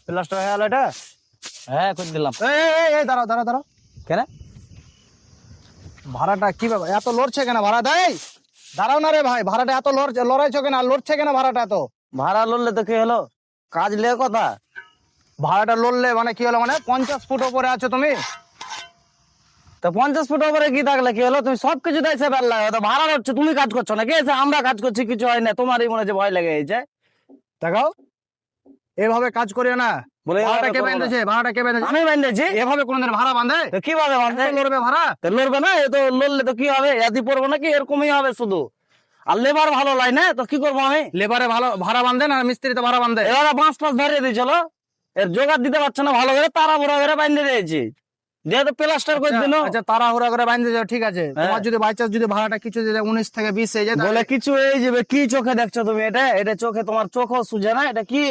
Plaster হয়ে গেল এটা? হ্যাঁ করে দিলাম। এই দাঁড়াও দাঁড়াও দাঁড়াও, কেন ভাড়াটা কি ব্যাপার এত লড়ছে কেন ভাড়াটা? এই দাঁড়াও না রে ভাই, ভাড়াটা এত লড়াইছো কেন, আর লড়ছে কেন ভাড়াটা এত? ভাড়া লড়লে তো কি হলো, কাজ লে কথা। ভাড়াটা লড়লে মানে কি হলো, মানে 50 ফুট উপরে আছো তুমি? তো 50 ফুট উপরে কি থাকলে কি হলো, তুমি সবকিছু দিয়েছে বেল লাগে তো ভাড়া হচ্ছে, তুমি কাজ করছো না, কে আছে আমরা কাজ করছি কিছু হয় না, তোমারই মনে হচ্ছে ভয় লেগে গেছে। দেখাও, এভাবে কাজ করিও না। বলে ভাড়াটা কে করবো না। বেঁধেছে? ভাড়াটা কে বেঁধেছে? আমি বান্ধেছি। এভাবে কোনদিন ভাড়া বাঁধে? তো কিভাবে বাঁধে? এত লড়বে ভাড়া? তো লড়বে না, এ তো লড়লে তো কি হবে, এদি পড়বো নাকি, এরকমই হবে শুধু। আর লেবার ভালো লাই না তো কি করবো আমি? লেবারে ভালো ভাড়া বাঁধে না মিস্ত্রিতে ভাড়া বাঁধে? এবার বাঁশ টাস ধরিয়ে দিয়েছিল, এর জোগাড় দিতে পারছে না ভালো করে, তারা বুড়া করে বাঁধে দিয়েছি, যেহেতু প্লাস্টার করে দিল। আচ্ছা তাড়াহুড়া করে বাঁধে যাও, ঠিক আছে। হ্যাঁ। তোমার যদি বাই চান্স যদি ভাড়াটা কিছু যদি 19 থেকে 20 হয়ে যায় বলে তাহলে কিছু এই যাবে, কি চোখে দেখছো তুমি এটা? এটা চোখে, তোমার চোখও সুঝে না, এটা কি?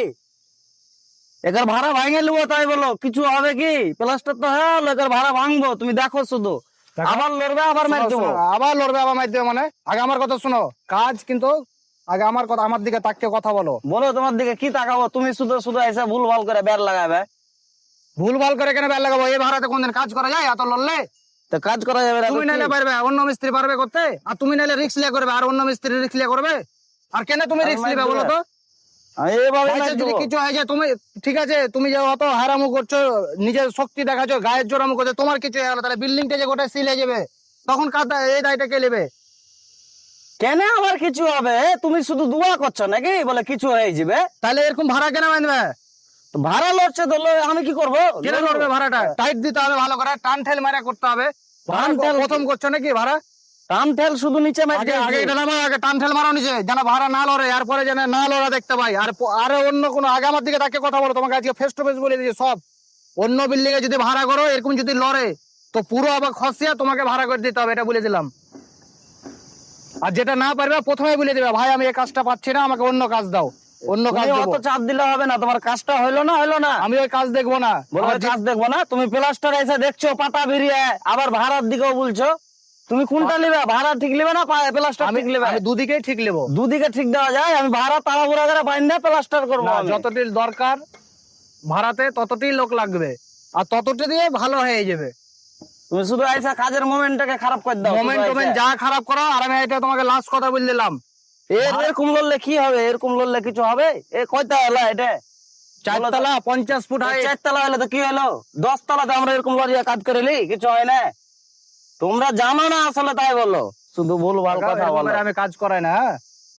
একার ভাড়া ভাঙে নেবো তাই বলো, কিছু হবে কি? প্লাস্টার তো হ্যাঁ, একার ভাড়া ভাঙবো, তুমি দেখো শুধু। দেখো। আবার লড়বে, আবার মার শোনো, দেবো। শোনো, আবার লড়বে আবার মাইর দেবে মানে? আগে আমার কথা শোনো, কাজ কিন্তু আগে আমার কথা, আমার দিকে তাকিয়ে কথা বলো। বলো তোমার দিকে কি তাকাবো, তুমি শুধু শুধু এসে ভুল ভাল করে বের লাগাবে। ভুল ভাল করে কেন বেল লাগাবো? এই ভাড়াতে কোনদিন কাজ করা যায় এত লড়লে? তো কাজ করা যাবে না তো তুমি কি? নাইলে পারবে, অন্য মিস্ত্রি পারবে করতে? আর তুমি নাইলে রিস্ক লিয়ে করবে, আর অন্য মিস্ত্রি রিস্ক লিয়ে করবে? আর কেন তুমি আর রিস্ক মাইর নিবে বলো দেবে। তো? আমি এভাবে ভাই, মার যদি দেবো। কিছু হয়ে যায় তুমি, ঠিক আছে, তুমি যে অত হারামু করছো, নিজের শক্তি দেখাচ্ছ, গায়ের জোরামু করছো, তোমার কিছু হয়ে গেলো তাহলে বিল্ডিংটা যে গোটা সিল হয়ে যাবে, তখন কার এই দায়টা কে নেবে? কেন আবার কিছু হবে? তুমি শুধু দোয়া করছো নাকি বলে কিছু হয়ে যাবে? তাহলে এরকম ভাড়া কেন বাঁধবে? তো ভাড়া লড়ছে তো আমি কি করবো? কেন লড়বে ভাড়াটা? টাইট দিতে হবে ভালো করে, টান ঠেল মারা করতে হবে। টান ঠেল প্রথম করছো নাকি ভাড়া? টান ঠেল শুধু নিচে মার আগে আগে দিয়েছি। এটা নামাও, আগে টান ঠেল মারাও নিচে, যেন ভাড়া না লড়ে, এরপরে যেন না লড়া দেখতে পাই। আর আরে অন্য কোনো আগে আমার দিকে তাকে কথা বলো, তোমাকে আজকে ফেস টু ফেস বলে দিয়েছি সব। অন্য বিল্ডিং এ যদি ভাড়া করো এরকম যদি লড়ে, তো পুরো আবার খসিয়া তোমাকে ভাড়া করে দিতে হবে, এটা বলে দিলাম। আর যেটা না পারবে প্রথমে বলে দিবে, ভাই আমি এই কাজটা পাচ্ছি না, আমাকে অন্য কাজ দাও, অন্য কাজ তুমি দেবো। অত চাপ দিলে হবে না, তোমার কাজটা হইলো না হইলো না। আমি ওই কাজ দেখবো না। বলো আমার কাজ দেখবো না, তুমি প্লাস্টার এসে দেখছো পাতা বেরিয়ে, আবার ভাড়ার দিকেও বলছো, তুমি কোনটা নিবে? ভাড়া ঠিক নিবে না প্লাস্টার আমি ঠিক নিবে? আমি দুদিকেই ঠিক নেবো। দুদিকে ঠিক দেওয়া যায়, আমি ভাড়া তাড়াহুড়া করে বাইন্দা প্লাস্টার করবো না, আমি। যতটি দরকার ভাড়াতে ততটি লোক লাগবে, আর ততটি দিয়ে ভালো হয়ে যাবে। তুমি শুধু আইসা কাজের মোমেন্টটাকে খারাপ করে দাও, মোমেন্ট টোমেন্ট যা খারাপ করো, আর আমি এটা তোমাকে লাস্ট কথা বলে দিলাম। এরকম লড়লে কি হবে? এরকম লড়লে কিছু হবে? এ কয়টা হলো এটা? 4 তলা 50 ফুট হাইট। 4 তলা হলে তো কি হলো, 10 তলাতে আমরা এরকম লড়িয়া কাজ করিলি, কিছু হয় না। তোমরা জানো না আসলে, তাই বলো, শুধু ভুল ভাল কথা এরকম বলো। করে আমি কাজ করাই না, হ্যাঁ?